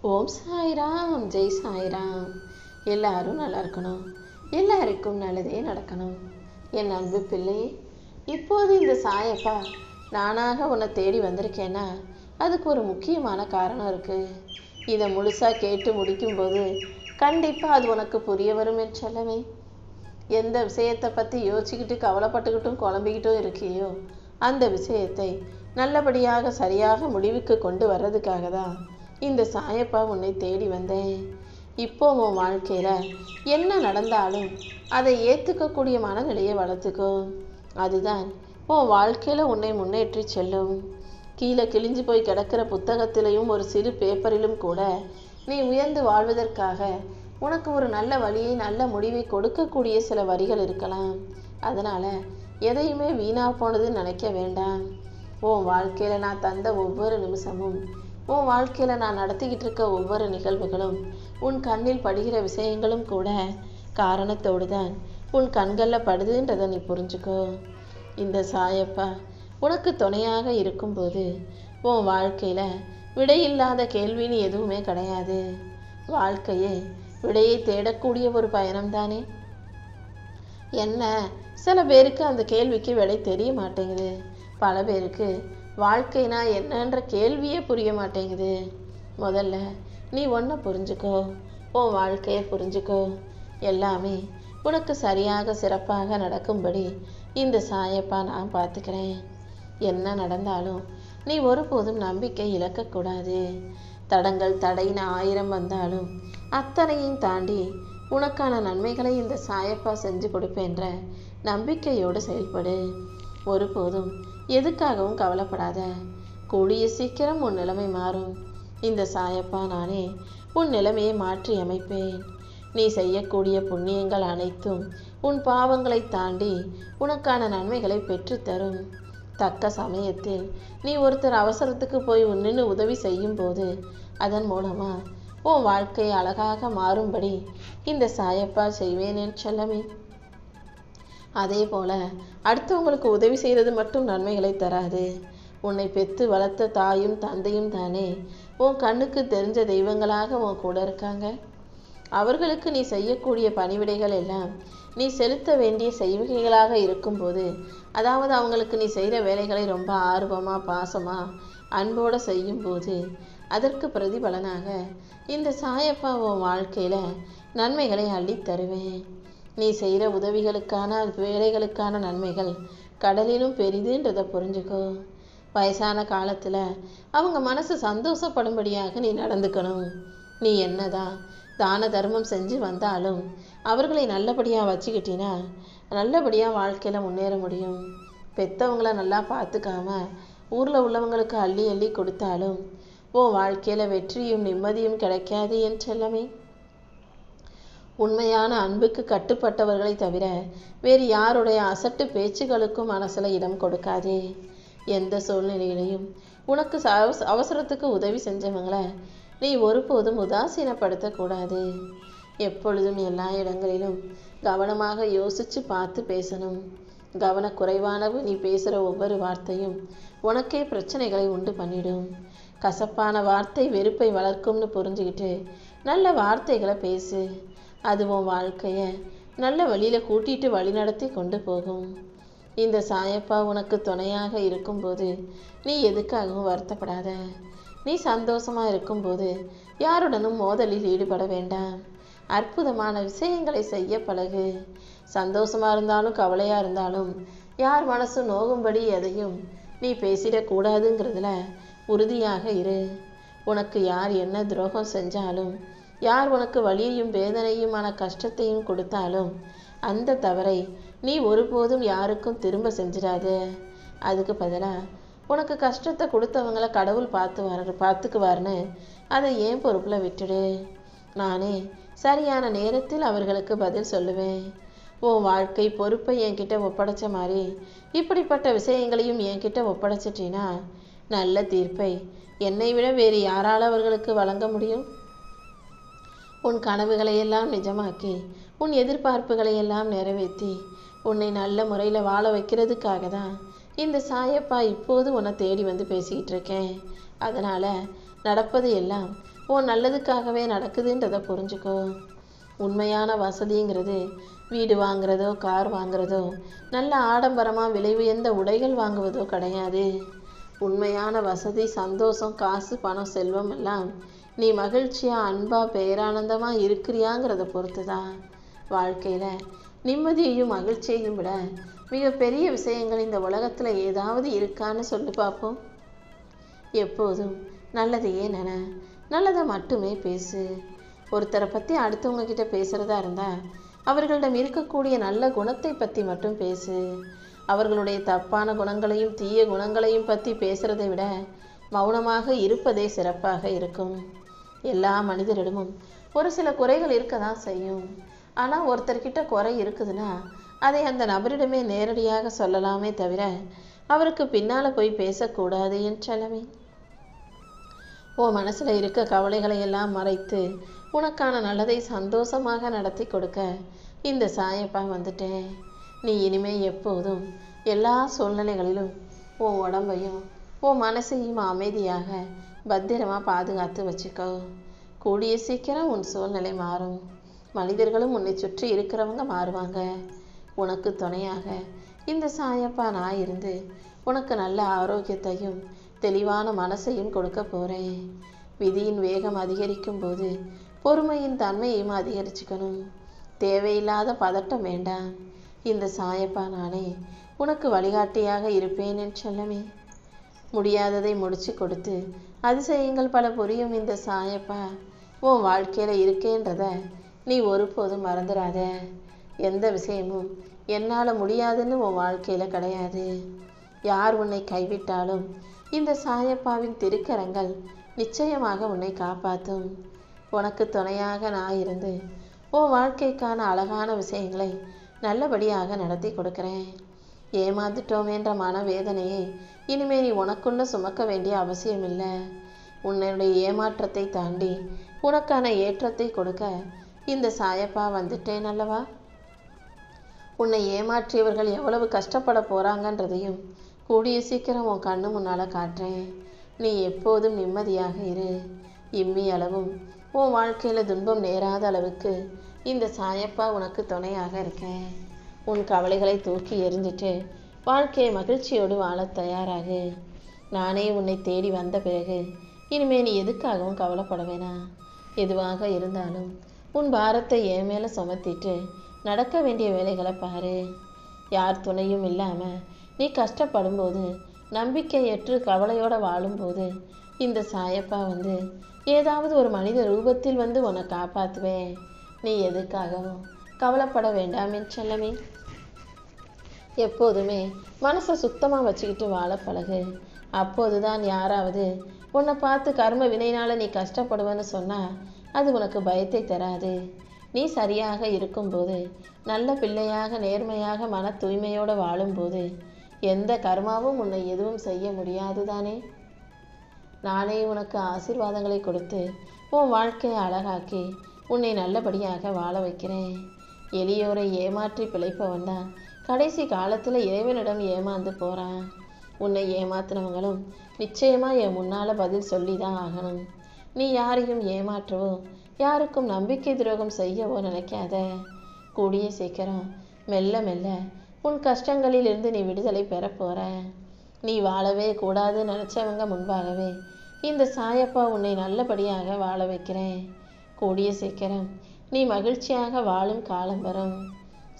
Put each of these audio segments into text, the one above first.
ஓம் சாய்ராம், ஜெய் சாய்ராம். எல்லாரும் நல்லா இருக்கணும், எல்லாருக்கும் நல்லதே நடக்கணும். என் அன்பு பிள்ளையே, இப்போது இந்த சாயப்பா நானாக உன்னை தேடி வந்திருக்கேன்னா அதுக்கு ஒரு முக்கியமான காரணம் இருக்கு. இதை முழுசா கேட்டு முடிக்கும்போது கண்டிப்பா அது உனக்கு புரிய வரும் என் செல்லமே. எந்த விஷயத்தை பற்றி யோசிச்சுக்கிட்டு கவலைப்பட்டுக்கிட்டும் குழம்பிக்கிட்டும் இருக்கியோ அந்த விஷயத்தை நல்லபடியாக சரியாக முடிவுக்கு கொண்டு வர்றதுக்காக தான் இந்த சாயப்பா உன்னை தேடி வந்தேன். இப்போ உன் வாழ்க்கையில் என்ன நடந்தாலும் அதை ஏற்றுக்கக்கூடிய மனநிலையை வளர்த்துக்கோ. அதுதான் உன் வாழ்க்கையில் உன்னை முன்னேற்றி செல்லும். கீழே கிழிஞ்சு போய் கிடக்கிற புத்தகத்திலையும் ஒரு சிறு பேப்பரிலும் கூட நீ உயர்ந்து வாழ்வதற்காக உனக்கு ஒரு நல்ல வழியை நல்ல முடிவை கொடுக்கக்கூடிய சில வரிகள் இருக்கலாம். அதனால் எதையுமே வீணா போனதுன்னு நினைக்க வேண்டாம். உன் வாழ்க்கையில் நான் தந்த ஒவ்வொரு நிமிஷமும், உன் வாழ்க்கையில் நான் நடத்திக்கிட்டு இருக்க ஒவ்வொரு நிகழ்வுகளும், உன் கண்ணில் படுகிற விஷயங்களும் கூட காரணத்தோடு தான் உன் கண்களில் படுதுன்றதை நீ புரிஞ்சுக்கோ. இந்த சாயப்பா உனக்கு துணையாக இருக்கும்போது உன் வாழ்க்கையில் விடையில்லாத கேள்வின்னு எதுவுமே கிடையாது. வாழ்க்கையே விடையை தேடக்கூடிய ஒரு பயணம் தானே. என்ன, சில பேருக்கு அந்த கேள்விக்கு விடை தெரிய மாட்டேங்குது. பல பேருக்கு வாழ்க்கைனா என்னன்ற கேள்வியே புரிய மாட்டேங்குது. முதல்ல நீ ஒன்றை புரிஞ்சுக்கோ, உன் வாழ்க்கையை புரிஞ்சுக்கோ. எல்லாமே உனக்கு சரியாக சிறப்பாக நடக்கும்படி இந்த சாயப்பா நான் பார்த்துக்கிறேன். என்ன நடந்தாலும் நீ ஒருபோதும் நம்பிக்கை இழக்கக்கூடாது. தடங்கள் தடைன்னு 1000 வந்தாலும் அத்தனையும் தாண்டி உனக்கான நன்மைகளை இந்த சாயப்பா செஞ்சு கொடுப்பேன்ற நம்பிக்கையோடு செயல்படு. ஒருபோதும் எதுக்காகவும் கவலைப்படாத. கூடிய சீக்கிரம் உன் நிலைமை மாறும். இந்த சாயப்பா நானே உன் நிலைமையை மாற்றி அமைப்பேன். நீ செய்யக்கூடிய புண்ணியங்கள் அனைத்தும் உன் பாவங்களை தாண்டி உனக்கான நன்மைகளை பெற்றுத்தரும். தக்க சமயத்தில் நீ ஒருத்தர் அவசரத்துக்கு போய் நின்று உதவி செய்யும் போது அதன் மூலமா உன் வாழ்க்கை அழகாக மாறும்படி இந்த சாயப்பா செய்வேன் என் செல்லமே. அதே போல அடுத்தவங்களுக்கு உதவி செய்கிறது மட்டும் நன்மைகளை தராது. உன்னை பெற்று வளர்த்த தாயும் தந்தையும் தானே உன் கண்ணுக்கு தெரிஞ்ச தெய்வங்களாக உன் கூட இருக்காங்க. அவர்களுக்கு நீ செய்யக்கூடிய பணிவிடைகள் எல்லாம் நீ செலுத்த வேண்டிய செய்கைகளாக இருக்கும்போது, அதாவது அவங்களுக்கு நீ செய்கிற வேலைகளை ரொம்ப ஆர்வமாக பாசமாக அன்போடு செய்யும்போது அதற்கு பிரதிபலனாக இந்த சாயப்பா உன் வாழ்க்கையில் நன்மைகளை அள்ளி தருவேன். நீ செய்கிற உதவிகளுக்கான வேலைகளுக்கான நன்மைகள் கடலிலும் பெரிதுன்றதை புரிஞ்சுக்கோ. வயசான காலத்தில் அவங்க மனசு சந்தோஷப்படும்படியாக நீ நடந்துக்கணும். நீ என்னதான் தான தர்மம் செஞ்சு வந்தாலும் அவர்களை நல்லபடியாக வச்சுக்கிட்டினா நல்லபடியாக வாழ்க்கையில் முன்னேற முடியும். பெற்றவங்கள நல்லா பார்த்துக்காம ஊரில் உள்ளவங்களுக்கு அள்ளி அள்ளி கொடுத்தாலும் உன் வாழ்க்கையில் வெற்றியும் நிம்மதியும் கிடைக்காது என் செல்லமே. உண்மையான அன்புக்கு கட்டுப்பட்டவர்களை தவிர வேறு யாருடைய அசட்டு பேச்சுகளுக்கும் மனசில் இடம் கொடுக்காதே. எந்த சூழ்நிலையிலையும் உனக்கு அவசரத்துக்கு உதவி செஞ்சவங்களை நீ ஒருபோதும் உதாசீனப்படுத்தக்கூடாது. எப்பொழுதும் எல்லா இடங்களிலும் கவனமாக யோசித்து பார்த்து பேசணும். கவனக்குறைவானவு நீ பேசுகிற ஒவ்வொரு வார்த்தையும் உனக்கே பிரச்சனைகளை உண்டு பண்ணிடும். கசப்பான வார்த்தை வெறுப்பை வளர்க்கும்னு புரிஞ்சுக்கிட்டு நல்ல வார்த்தைகளை பேசு. அது உன் வாழ்க்கையை நல்ல வழியில் கூட்டிகிட்டு வழி நடத்தி கொண்டு போகும். இந்த சாயப்பா உனக்கு துணையாக இருக்கும்போது நீ எதுக்காகவும் வருத்தப்படாத. நீ சந்தோஷமாக இருக்கும்போது யாருடனும் மோதலில் ஈடுபட வேண்டாம். அற்புதமான விஷயங்களை செய்ய பழகு. சந்தோஷமாக இருந்தாலும் கவலையாக இருந்தாலும் யார் மனசு நோகும்படி எதையும் நீ பேசிடக்கூடாதுங்கிறதுல உறுதியாக இரு. உனக்கு யார் என்ன துரோகம் செஞ்சாலும், யார் உனக்கு வலியையும் வேதனையுமான கஷ்டத்தையும் கொடுத்தாலும் அந்த தவறை நீ ஒருபோதும் யாருக்கும் திரும்ப செஞ்சிடாத. அதுக்கு பதிலாக உனக்கு கஷ்டத்தை கொடுத்தவங்களை கடவுள் பார்த்துக்குவார்னு அதை ஏன் பொறுப்பில் விட்டுடு. நானே சரியான நேரத்தில் அவர்களுக்கு பதில் சொல்லுவேன். உன் வாழ்க்கை பொறுப்பை என்கிட்ட ஒப்படைச்ச மாதிரி இப்படிப்பட்ட விஷயங்களையும் என்கிட்ட ஒப்படைச்சிட்டினா நல்ல தீர்ப்பை என்னை விட வேறு யாரால் அவர்களுக்கு வழங்க முடியும்? உன் கனவுகளையெல்லாம் நிஜமாக்கி உன் எதிர்பார்ப்புகளையெல்லாம் நிறைவேற்றி உன்னை நல்ல முறையில் வாழ வைக்கிறதுக்காக தான் இந்த சாயப்பா இப்போது உன்னை தேடி வந்து பேசிக்கிட்டு இருக்கேன். அதனால் நடப்பது எல்லாம் உன் நல்லதுக்காகவே நடக்குதுன்றதை புரிஞ்சுக்கோ. உண்மையான வசதிங்கிறது வீடு வாங்குறதோ, கார் வாங்குறதோ, நல்ல ஆடம்பரமாக விலை உயர்ந்த உடைகள் வாங்குவதோ கிடையாது. உண்மையான வசதி, சந்தோஷம், காசு, பணம், செல்வம் எல்லாம் நீ மகிழ்ச்சியாக, அன்பாக, பேரானந்தமாக இருக்கிறியாங்கிறத பொறுத்து தான். வாழ்க்கையில் நிம்மதியையும் மகிழ்ச்சியையும் விட மிகப்பெரிய விஷயங்கள் இந்த உலகத்தில் ஏதாவது இருக்கான்னு சொல்லி பார்ப்போம். எப்போதும் நல்லதையே நினை, நல்லதை மட்டுமே பேசு. ஒருத்தரை பற்றி அடுத்தவங்க கிட்ட பேசுகிறதா இருந்தால் அவர்களிடம் இருக்கக்கூடிய நல்ல குணத்தை பற்றி மட்டும் பேசு. அவர்களுடைய தப்பான குணங்களையும் தீய குணங்களையும் பற்றி பேசுகிறதை விட மௌனமாக இருப்பதே சிறப்பாக இருக்கும். எல்லா மனிதரிடமும் ஒரு சில குறைகள் இருக்க தான் செய்யும். ஆனால் ஒருத்தர்கிட்ட குறை இருக்குதுன்னா அதை அந்த நபரிடமே நேரடியாக சொல்லலாமே தவிர அவருக்கு பின்னால் போய் பேசக்கூடாது என் செல்லமே. உன் மனசில் இருக்க கவலைகளை எல்லாம் மறைத்து உனக்கான நல்லதை சந்தோஷமாக நடத்தி கொடுக்க இந்த சாயப்பா வந்துட்டேன். நீ இனிமே எப்போதும் எல்லா சூழ்நிலைகளிலும் உன் உடம்பையும் உன் மனசையும் அமைதியாக பத்திரமாக பாதுகாத்து வச்சுக்கோ. கூடிய சீக்கிரம் உன் சூழ்நிலை மாறும். மனிதர்களும் உன்னை சுற்றி இருக்கிறவங்க மாறுவாங்க. உனக்கு துணையாக இந்த சாயப்பா நான் இருந்து உனக்கு நல்ல ஆரோக்கியத்தையும் தெளிவான மனசையும் கொடுக்க போகிறேன். விதியின் வேகம் அதிகரிக்கும் போது பொறுமையின் தன்மையும் அதிகரிச்சுக்கணும். தேவையில்லாத பதட்டம் வேண்டாம். இந்த சாயப்பா நானே உனக்கு வழிகாட்டியாக இருப்பேன் என் செல்லமே. முடியாததை முடிச்சு கொடுத்து அதிசயங்கள் பல புரியும் இந்த சாயப்பா உன் வாழ்க்கையில் இருக்கேன்றத நீ ஒருபோதும் மறந்துடாத. எந்த விஷயமும் என்னால் முடியாதுன்னு உன் வாழ்க்கையில் கிடையாது. யார் உன்னை கைவிட்டாலும் இந்த சாயப்பாவின் திருக்கரங்கள் நிச்சயமாக உன்னை காப்பாற்றும். உனக்கு துணையாக நான் இருந்து உன் வாழ்க்கைக்கான அழகான விஷயங்களை நல்லபடியாக நடத்தி கொடுக்குறேன். ஏமாந்துட்டோம் என்ற மனவேதனையை இனிமேல் நீ உனக்குள்ள சுமக்க வேண்டிய அவசியம் இல்லை. உன்னுடைய ஏமாற்றத்தை தாண்டி உனக்கான ஏற்றத்தை கொடுக்க இந்த சாயப்பா வந்துட்டேன் அல்லவா. உன்னை ஏமாற்றியவர்கள் எவ்வளவு கஷ்டப்பட போகிறாங்கன்றதையும் கூடிய சீக்கிரம் உன் கண்ணு முன்னால் காட்டுறேன். நீ எப்போதும் நிம்மதியாக இரு. இம்மி அளவும் உன் வாழ்க்கையில் துன்பம் நேராத அளவுக்கு இந்த சாயப்பா உனக்கு துணையாக இருக்கேன். உன் கவலைகளை தூக்கி எறிஞ்சிட்டு வாழ்க்கையை மகிழ்ச்சியோடு வாழ தயாராகு. நானே உன்னை தேடி வந்த பிறகு இனிமேல் நீ எதுக்காகவும் கவலைப்பட வேணாம். எதுவாக இருந்தாலும் உன் பாரத்தை என் மேலே சுமத்திட்டு நடக்க வேண்டிய வேலைகளை பாரு. யார் துணையும் இல்லாமல் நீ கஷ்டப்படும்போது, நம்பிக்கையற்று கவலையோடு வாழும்போது இந்த சாயப்பா வந்து ஏதாவது ஒரு மனித ரூபத்தில் வந்து உன்னை காப்பாற்றுவேன். நீ எதுக்காகவும் கவலைப்பட வேண்டாம் என் செல்லமே. எப்போதுமே மனசை சுத்தமாக வச்சுக்கிட்டு வாழ பழகு. அப்போது தான் யாராவது உன்னை பார்த்து கர்ம வினைனால் நீ கஷ்டப்படுவேன்னு சொன்னால் அது உனக்கு பயத்தை தராது. நீ சரியாக இருக்கும்போது, நல்ல பிள்ளையாக நேர்மையாக மன தூய்மையோடு வாழும்போது எந்த கர்மாவும் உன்னை எதுவும் செய்ய முடியாது தானே. நானே உனக்கு ஆசீர்வாதங்களை கொடுத்து உன் வாழ்க்கையை அழகாக்கி உன்னை நல்லபடியாக வாழ வைக்கிறேன். எளியோரை ஏமாற்றி பிழைப்பவன் தான் கடைசி காலத்தில் இறைவனிடம் ஏமாந்து போகிறான். உன்னை ஏமாத்தினவங்களும் நிச்சயமாக என் முன்னால் பதில் சொல்லி தான் ஆகணும். நீ யாரையும் ஏமாற்றவோ யாருக்கும் நம்பிக்கை துரோகம் செய்யவோ நினைக்காத. கூடிய சீக்கிரம் மெல்ல மெல்ல உன் கஷ்டங்களிலிருந்து நீ விடுதலை பெற போகிற. நீ வாழவே கூடாது நினச்சவங்க முன்பாகவே இந்த சாயப்பா உன்னை நல்லபடியாக வாழ வைக்கிறேன். கூடிய சீக்கிரம் நீ மகிழ்ச்சியாக வாழும் காலம் வரும்.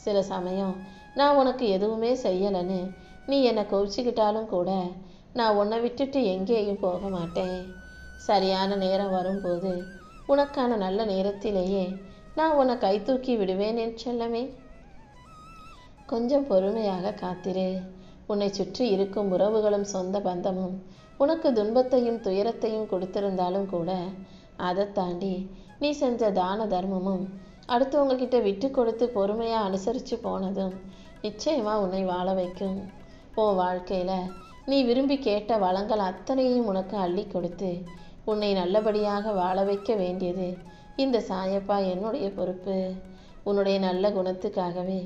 சில சமயம் நான் உனக்கு எதுவுமே செய்யலைன்னு நீ என்னை கோவிச்சுக்கிட்டாலும் கூட நான் உன்னை விட்டுட்டு எங்கேயும் போக மாட்டேன். சரியான நேரம் வரும்போது உனக்கான நல்ல நேரத்திலேயே நான் உன்னை கை தூக்கி விடுவேன் என் செல்லமே. கொஞ்சம் பொறுமையாக காத்திரு. உன்னை சுற்றி இருக்கும் உறவுகளும் சொந்த பந்தமும் உனக்கு துன்பத்தையும் துயரத்தையும் கொடுத்திருந்தாலும் கூட அதை தாண்டி நீ செஞ்ச தான தர்மமும் அடுத்தவங்கக்கிட்ட விட்டு கொடுத்து பொறுமையாக அனுசரித்து போனதும் நிச்சயமாக உன்னை வாழ வைக்கும். உன் வாழ்க்கையில் நீ விரும்பி கேட்ட வளங்கள் அத்தனையும் உனக்கு அள்ளி கொடுத்து உன்னை நல்லபடியாக வாழ வைக்க வேண்டியது இந்த சாயப்பா என்னுடைய பொறுப்பு. உன்னுடைய நல்ல குணத்துக்காகவே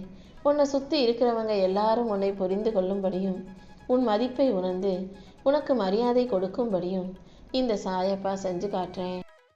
உன்னை சுற்றி இருக்கிறவங்க எல்லாரும் உன்னை புரிந்து கொள்ளும்படியும் உன் மதிப்பை உணர்ந்து உனக்கு மரியாதை கொடுக்கும்படியும் இந்த சாயப்பா செஞ்சு காட்டுறேன்.